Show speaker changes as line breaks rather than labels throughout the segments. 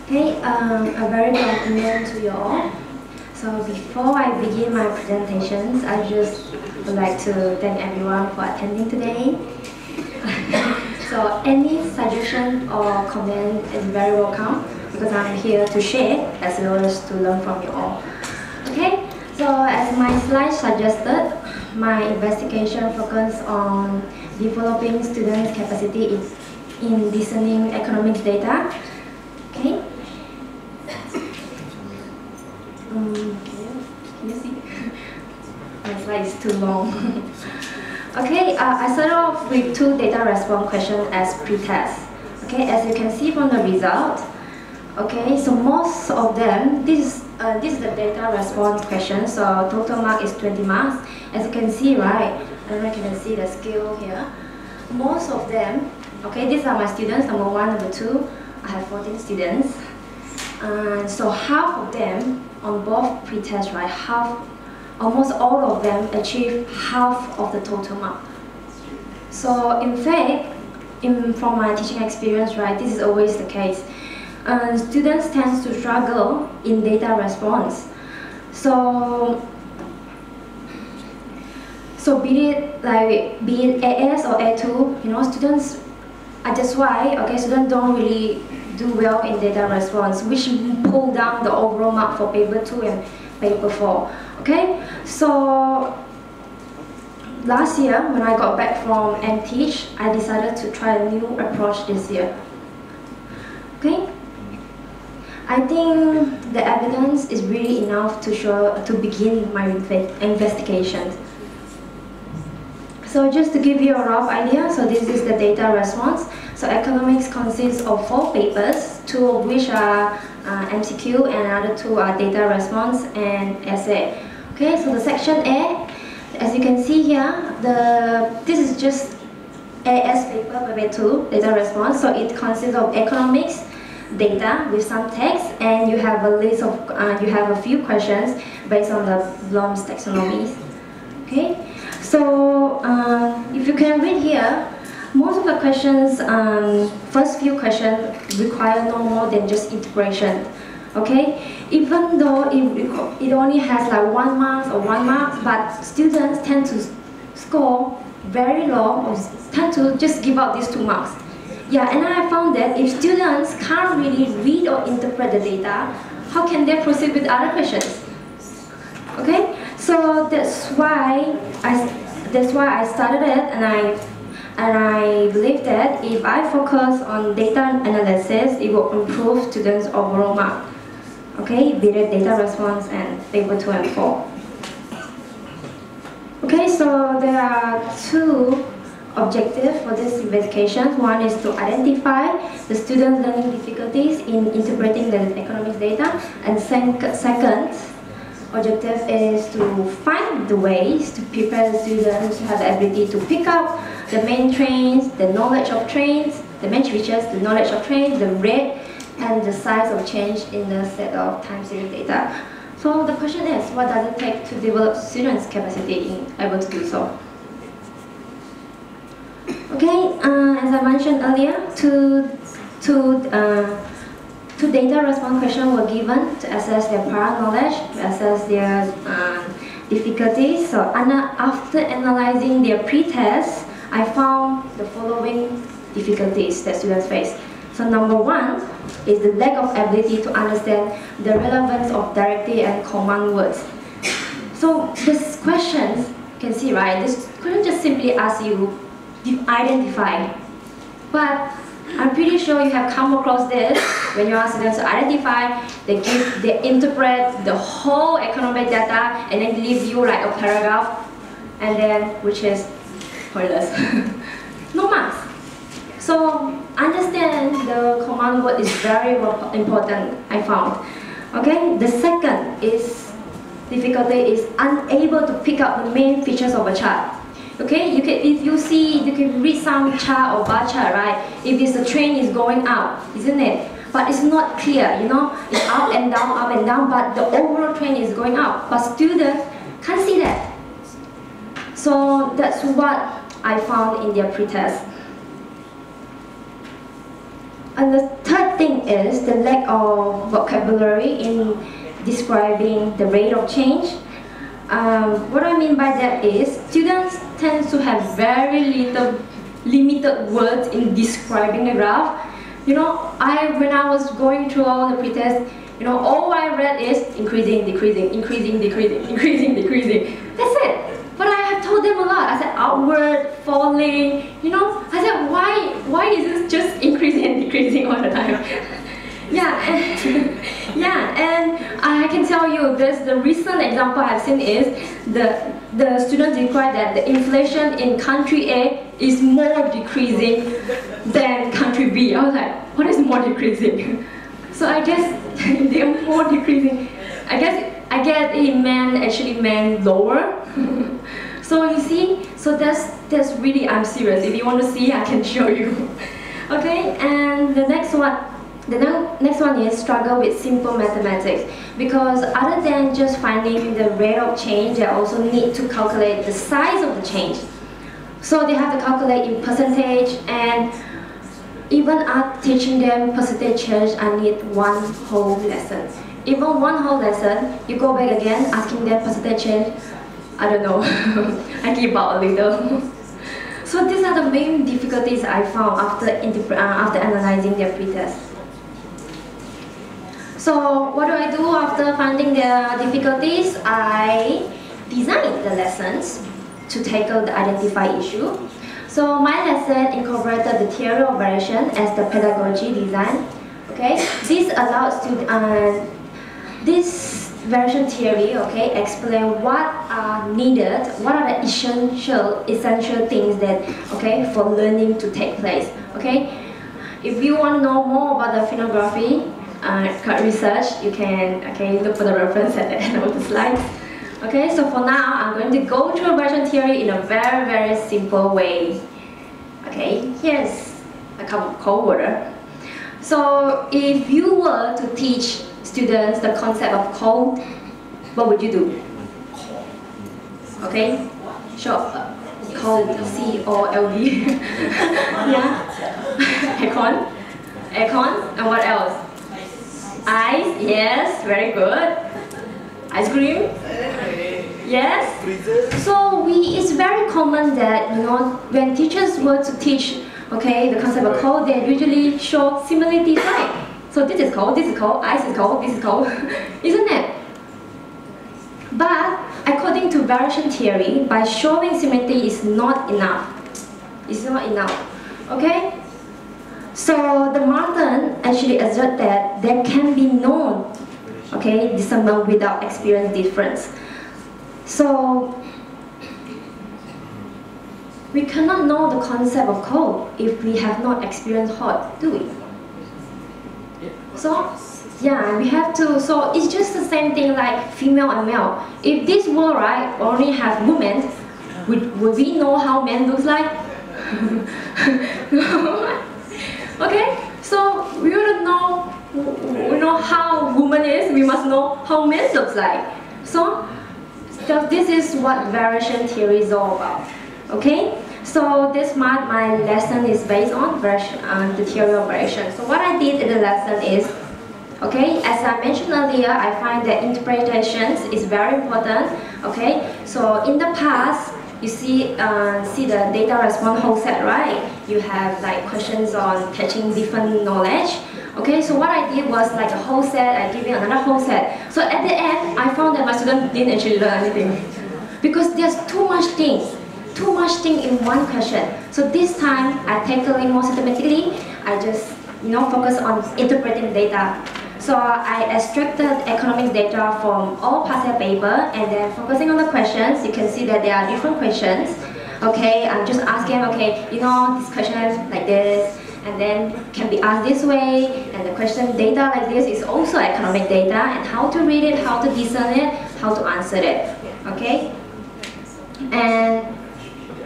Okay, a very good afternoon to you all. So before I begin my presentations, I just would like to thank everyone for attending today. So any suggestion or comment is very welcome because I'm here to share as well as to learn from you all. Okay, so as my slide suggested, my investigation focused on developing students' capacity in discerning economics data. Okay. Can you see? My slide is too long. Okay, I started off with 2 data response questions as pre-test. Okay, as you can see from the result. Okay, so most of them, this is the data response question. So total mark is 20 marks. As you can see, right? I don't know if you can see the scale here. Most of them, okay, these are my students. Number 1, number 2. I have 14 students. So half of them on both pre-test, right? Almost all of them achieve half of the total mark. So in fact, from my teaching experience, right, this is always the case. Students tend to struggle in data response. So be it AS or A2, you know, students. That's why, okay, students don't really do well in data response, which pull down the overall mark for paper 2 and paper 4. Okay, so last year when I got back from MTeach, I decided to try a new approach this year. Okay, I think the evidence is really enough to begin my investigation. So just to give you a rough idea, so this is the data response. So economics consists of 4 papers, 2 of which are MCQ and another 2 are data response and essay. Okay, so the section A, as you can see here, this is just AS paper 2, data response. So it consists of economics, data with some text, and you have a list of, you have a few questions based on the Bloom's taxonomies. Okay. So if you can read here, most of the questions, first few questions require no more than just integration. Okay, even though it only has like 1 mark or 1 mark, but students tend to score very low or tend to just give out these 2 marks. Yeah, and I found that if students can't really read or interpret the data, how can they proceed with other questions? Okay, so that's why I started it, and I believe that if I focus on data analysis, it will improve students' overall mark. Okay, be it data response and paper 2 and 4. Okay, so there are 2 objectives for this investigation. One is to identify the students' learning difficulties in interpreting the economics data, and second objective is to find the ways to prepare the students to have the ability to pick up the main trends, the knowledge of trends, the main features, the knowledge of trends, the rate, and the size of change in the set of time series data. So the question is, what does it take to develop students' capacity in able to do so? Okay, as I mentioned earlier, two data response questions were given to assess their prior knowledge, to assess their difficulties. So after analyzing their pre-test, I found the following difficulties that students face. So number 1 is the lack of ability to understand the relevance of directive and command words. So this question, you can see, right, this question just simply asks you to identify. But I'm pretty sure you have come across this when you ask students to identify, they interpret the whole economic data and then leave you like a paragraph, and then which is pointless. No marks. So understand the command word is very important, I found. Okay, the second difficulty is unable to pick up the main features of a chart. Okay, if you can read some chart or bar chart, right? If it's a train is going up, isn't it? But it's not clear, you know, it's up and down, but the overall train is going up. But students can't see that. So that's what I found in their pretest. And the third thing is the lack of vocabulary in describing the rate of change. What I mean by that is students tend to have very limited words in describing a graph. When I was going through all the pretest, all I read is increasing, decreasing, increasing, decreasing, increasing, decreasing. That's it. But I have told them a lot. I said outward, falling. I said why is this just increasing and decreasing all the time? And I can tell you this. The recent example I've seen is the students require that the inflation in country A is more decreasing than country B. I was like, what is more decreasing? So I guess they are more decreasing. I guess he actually meant lower. So you see, so that's really, I'm serious. If you want to see, I can show you. Okay, and the next one is struggle with simple mathematics, because other than just finding the rate of change, they also need to calculate the size of the change. So they have to calculate in percentage, and even after teaching them percentage change, I need one whole lesson. Even one whole lesson, you go back again asking them percentage change, I don't know, I give out a little. So these are the main difficulties I found after analyzing their pretest. So what do after finding the difficulties? I designed the lessons to tackle the identified issue. So my lesson incorporated the theory of variation as the pedagogy design. Okay, this allows to this variation theory, explain what are needed, what are the essential things that for learning to take place. Okay, if you want to know more about the phonography research, you can look for the reference at the end of the slides. Okay, so for now, I'm going to go through variation theory in a very, very simple way. Okay, here's a cup of cold water. So if you were to teach students the concept of cold, what would you do? Okay, sure, cold, C-O-L-D. Yeah, aircon, and what else? Ice, yes, very good. Ice cream? Yes. So it's very common that when teachers were to teach the concept of cold, they usually show similarities, right? So this is cold, ice is cold, this is cold, isn't it? But according to variation theory, by showing similarity is not enough. It's not enough. Okay? So the Martin actually asserts that there can be no discernment without experience difference. So we cannot know the concept of cold if we have not experienced hot, do we? So yeah, we have to. So it's just the same thing like female and male. If this world only have women, would we know how men looks like? Okay, so we wouldn't know how woman is. We must know how men looks like. So this is what variation theory is all about. Okay, so my lesson is based on the theory of variation. So what I did in the lesson is, as I mentioned earlier, I find that interpretations is very important. Okay, so in the past, you see the data response whole set, right? You have like questions on catching different knowledge. Okay, so what I did was like a whole set, I give you another whole set. So at the end, I found that my students didn't actually learn anything because there's too much thing in one question. So this time, I tackle it more systematically. I just focus on interpreting data. So I extracted economic data from all past year paper and then focusing on the questions. You can see that there are different questions. Okay, I'm just asking, this question like this, and then can be asked this way, and the question data like this is also economic data, and how to read it, how to discern it, how to answer it. Okay, and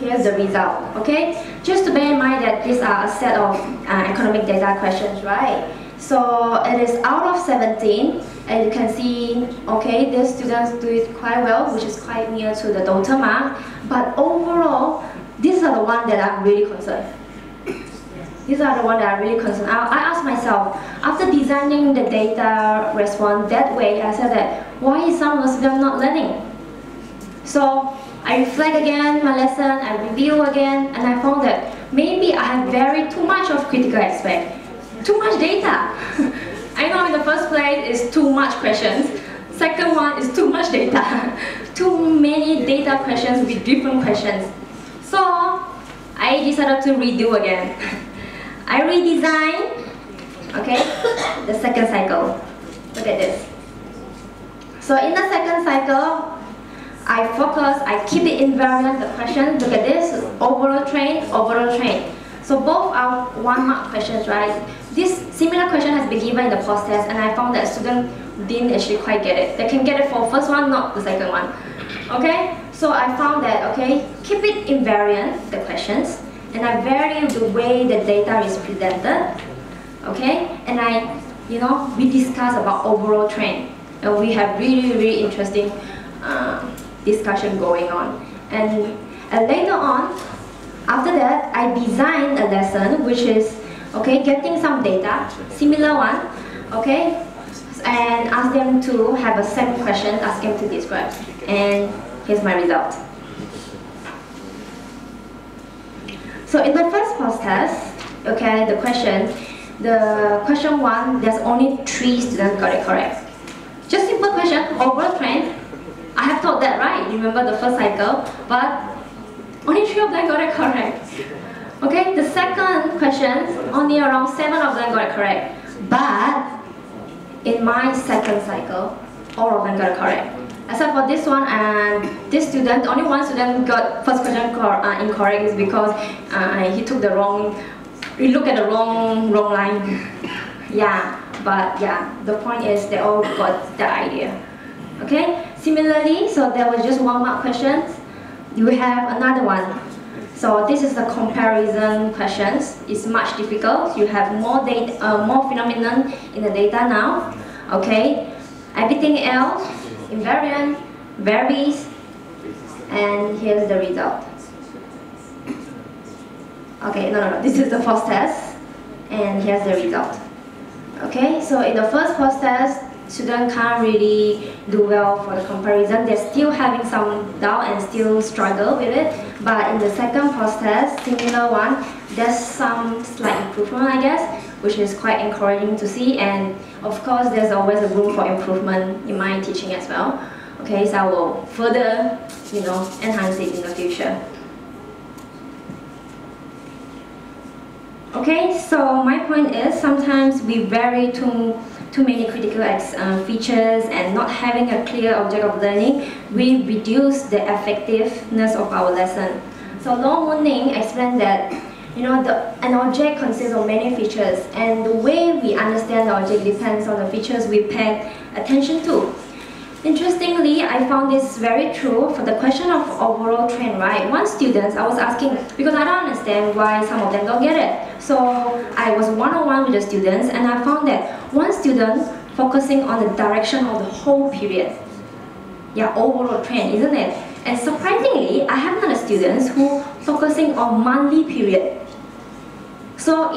here's the result. Okay, just to bear in mind that these are a set of economic data questions, right? So it is out of 17, and you can see, the students do it quite well, which is quite near to the total mark. But overall, these are the ones that I'm really concerned. These are the ones that are really concerned. I ask myself, myself, after designing the data response that way, I said that, why is some of the students not learning? So I reflect again my lesson, I review again, and I found that maybe I have very too much of critical aspect, too much data. I know in the first place is too much questions. Second one is too much data. Too many data questions with different questions. So I decided to redo again. I redesigned, okay, the second cycle. Look at this. So in the second cycle, I focus, I keep it invariant, the question, look at this, overall train, overall train. So both are 1 mark questions, right? This similar question has been given in the post test, and I found that students didn't actually quite get it. They can get it for first one, not the second one. Okay? So I found that, okay, keep it invariant, the questions, and I vary the way the data is presented. Okay? And we discuss about overall trend. And we have really interesting discussion going on. And later on, after that, I designed a lesson which is, okay, getting some data, similar one, okay, and ask them to have a same question, ask them to describe. And here's my result. So in the first post test, okay, the question 1, there's only 3 students got it correct. Just simple question, overall trend. I have taught that, right? Remember the first cycle, but only 3 of them got it correct. Okay, the second question, only around 7 of them got it correct. But in my second cycle, all of them got it correct. Except for this one and this student, only one student got first question incorrect is because he took the wrong, he looked at the wrong line. Yeah, but yeah, the point is they all got the idea. Okay, similarly, so there was just 1 mark questions. You have another one. So this is the comparison questions. It's much difficult. You have more data, more phenomenon in the data now. Okay, everything else invariant, varies, and here's the result. Okay, no. This is the first test, and here's the result. Okay, so in the first post test, students can't really do well for the comparison. They're still having some doubt and still struggle with it. But in the second post test, similar one, there's some slight improvement, I guess, which is quite encouraging to see. And of course, there's always a room for improvement in my teaching as well. Okay, so I will further, enhance it in the future. Okay, so my point is sometimes we vary too many critical features, and not having a clear object of learning, we reduce the effectiveness of our lesson. So Long Moon Ning explained that an object consists of many features, and the way we understand the object depends on the features we pay attention to. Interestingly, I found this very true for the question of overall trend, right? One student, I was asking, because I don't understand why some of them don't get it. So I was one-on-one with the students, and I found that one student focusing on the direction of the whole period. Yeah, overall trend, isn't it? And surprisingly, I have other students who focusing on monthly period. So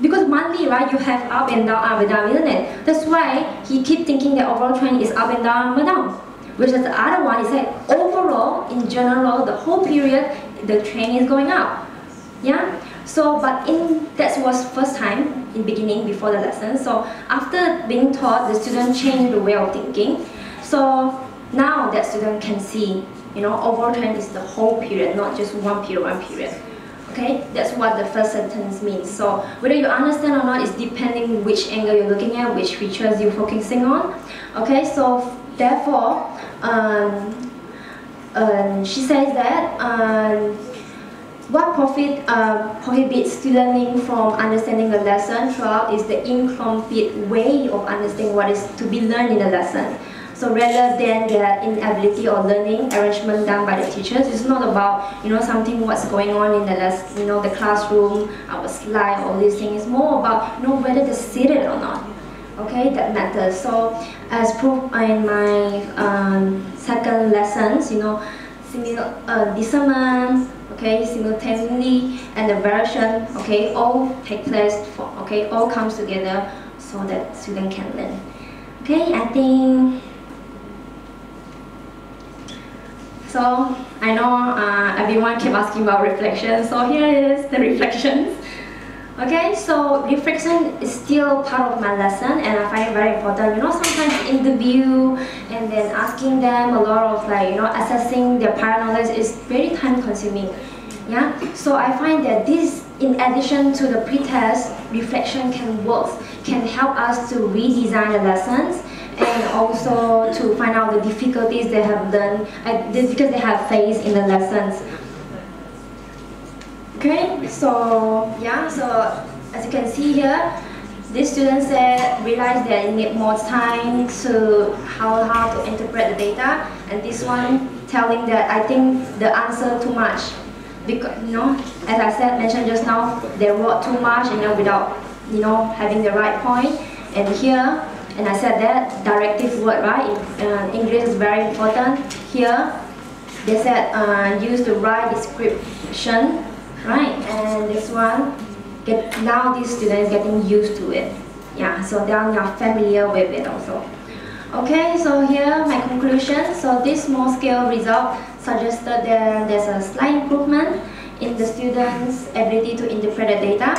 because monthly, right, you have up and down, isn't it? That's why he keep thinking that overall trend is up and down. Which is the other one is that overall, in general, the whole period, the trend is going up. Yeah. So, but that was first time in beginning before the lesson. So after being taught, the student changed the way of thinking. So now that student can see, overall trend is the whole period, not just one period. Okay, that's what the first sentence means. So whether you understand or not is depending which angle you're looking at, which features you're focusing on. Okay, so therefore, she says that what prohibits learning from understanding the lesson throughout is the incomplete way of understanding what is to be learned in the lesson. So rather than the inability or learning arrangement done by the teachers, it's not about something what's going on in the the classroom, our slide, all these things. It's more about whether they see it or not. Okay, that matters. So as proof in my second lessons, discernment, okay, simultaneously, and the variation, okay, all take place Okay, all comes together so that student can learn. Okay, I think. So I know everyone keep asking about reflection. So here is the reflections. Okay, so reflection is still part of my lesson, and I find it very important. You know, sometimes interview and then asking them a lot of assessing their prior knowledge is very time consuming. Yeah, so I find that this, in addition to the pre-test, reflection can help us to redesign the lessons and also to find out the difficulties they have done, because they have faced in the lessons. Okay, so yeah, so as you can see here, these students realize they need more time to how to interpret the data, and this one telling that I think the answer too much, because as I mentioned just now, they wrote too much without having the right point. And here, and I said that directive word, right? English is very important. Here, they said use the right description. Right, and this one, now these students getting used to it. Yeah, so they are now familiar with it also. Okay, so here my conclusion. So this small scale result suggested that there's a slight improvement in the students' ability to interpret the data.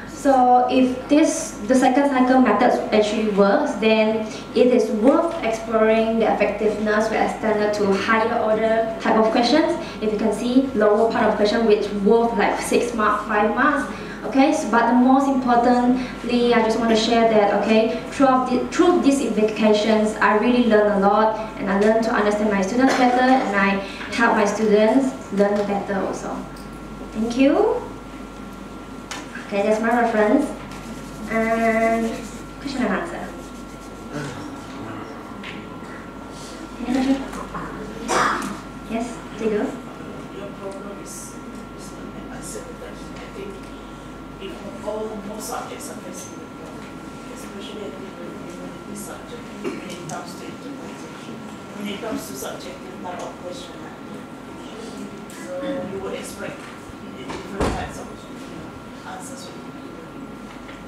So if the second cycle method actually works, then it is worth exploring the effectiveness with extended to higher order type of questions. If you can see, lower part of question which worth like 6 marks, 5 marks. Okay, so, but the most importantly, I just want to share that, okay, through these implications, I really learned a lot, and I learned to understand my students better, and I help my students learn better also. Thank you. Okay, that's my reference. And question and answer. Any question? Yes, Jigu?
Your problem is uncertain. I think if all subjects are facing the problem, especially in this subject, when it comes to interpretation, when it comes to subjective type of question, so you would expect different types of answers.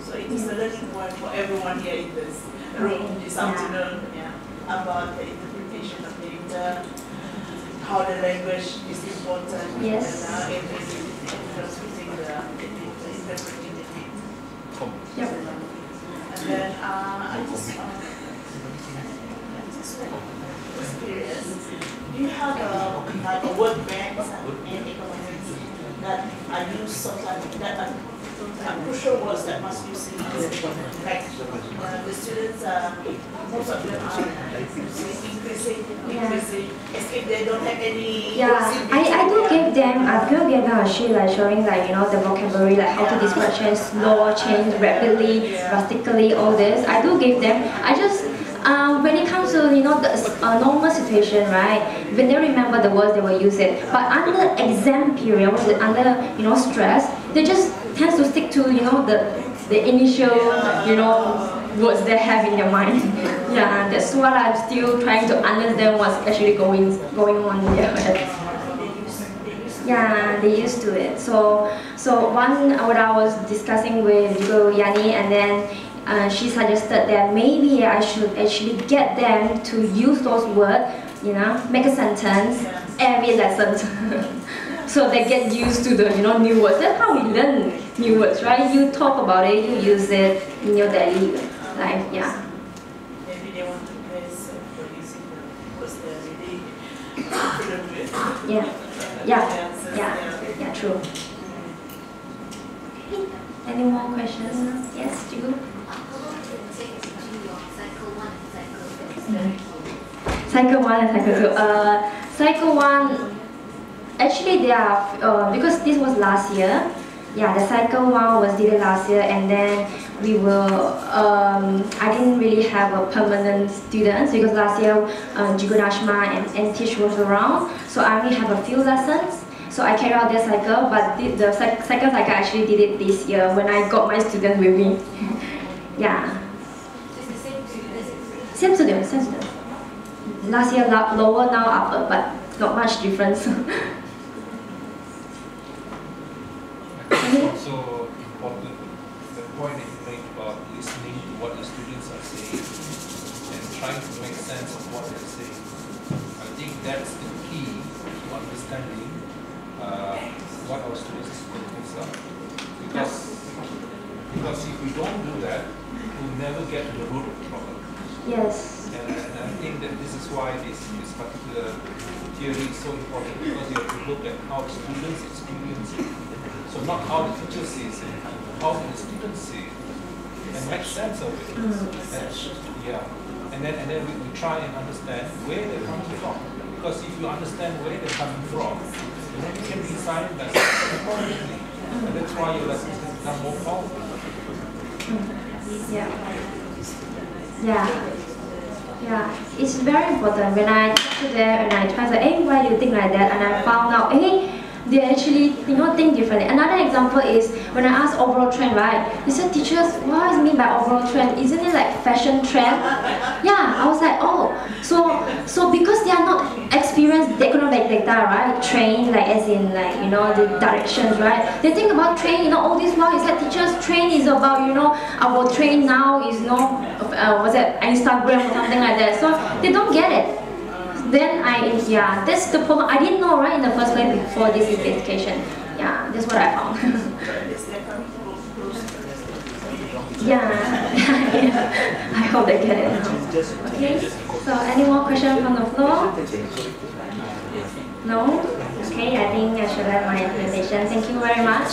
So it is a learning point for everyone here in this room this afternoon, about the interpretation of data, how the language is important,
yes,
and transmitting the interpreting the data.
Yep.
And then I just curious, do you have a word bank in economics that are used sometimes, that are crucial words that must be used in like the students, most of them are increasing, as if they don't have any.
Yeah, I do give them a sheet like showing the vocabulary, like how to describe change, slow, change, rapidly, drastically, all this. I do give them. I just when it comes to the normal situation, right? When they remember the words, they will use it. But under exam period, under stress, they just tend to stick to the initial words they have in their mind. Yeah, that's what I'm still trying to understand what's actually going on in their head. Yeah, they used to it. So what I was discussing with Yani, and then she suggested that maybe I should actually get them to use those words, make a sentence every lesson. So they get used to the new words. That's how we learn new words, right? You talk about it, you use it in your daily life. Yeah.
Maybe they want to place for using the words they're really confident with.
Yeah, true. Any more questions? Yes, Jigu? Cycle 1 and Cycle 2. Cycle 1, actually they are, because this was last year, the Cycle 1 was did last year, and then we will, I didn't really have a permanent students because last year Jigu Nashma and Tish was around, so I only have a few lessons. So I carried out their cycle, but the second cycle I actually did it this year when I got my student with me. Yeah. Same student. Last year lower, now upper, but not much difference.
It's also important, the point that you about listening to what the students are saying and trying to make sense of what they're saying. I think that's the key to understanding what our students' difficulties are. Because if we don't do that, we'll never get to the root of the problem.
Yes.
And I think that this is why this particular theory is so important, because you have to look at how students experience it. So not how the teacher sees it, how the students see it, and make sense of it. And then we try and understand where they're coming from. Because if you understand where they're coming from, then you can design lessons accordingly. And that's why your lessons can become more powerful.
Yeah, it's very important. When I talk to them and I try to say, hey, why do you think like that? And I found out, hey, they actually think differently. Another example is when I asked overall trend, right? They said, teachers, what does it mean by overall trend? Isn't it like fashion trend? Yeah, I was like, oh, so because they are not experienced economic data, right? Train, like as in like, you know, the directions, right? They think about train, you know, all this while is that teachers train is about, you know, our train now is, you know, what's that, Instagram or something like that. So they don't get it. Then that's the problem. I didn't know right in the first place before this investigation. Yeah, that's what I found. I hope they get it now. Okay, so any more questions from the floor? No? Okay, I think I should have my presentation. Thank you very much.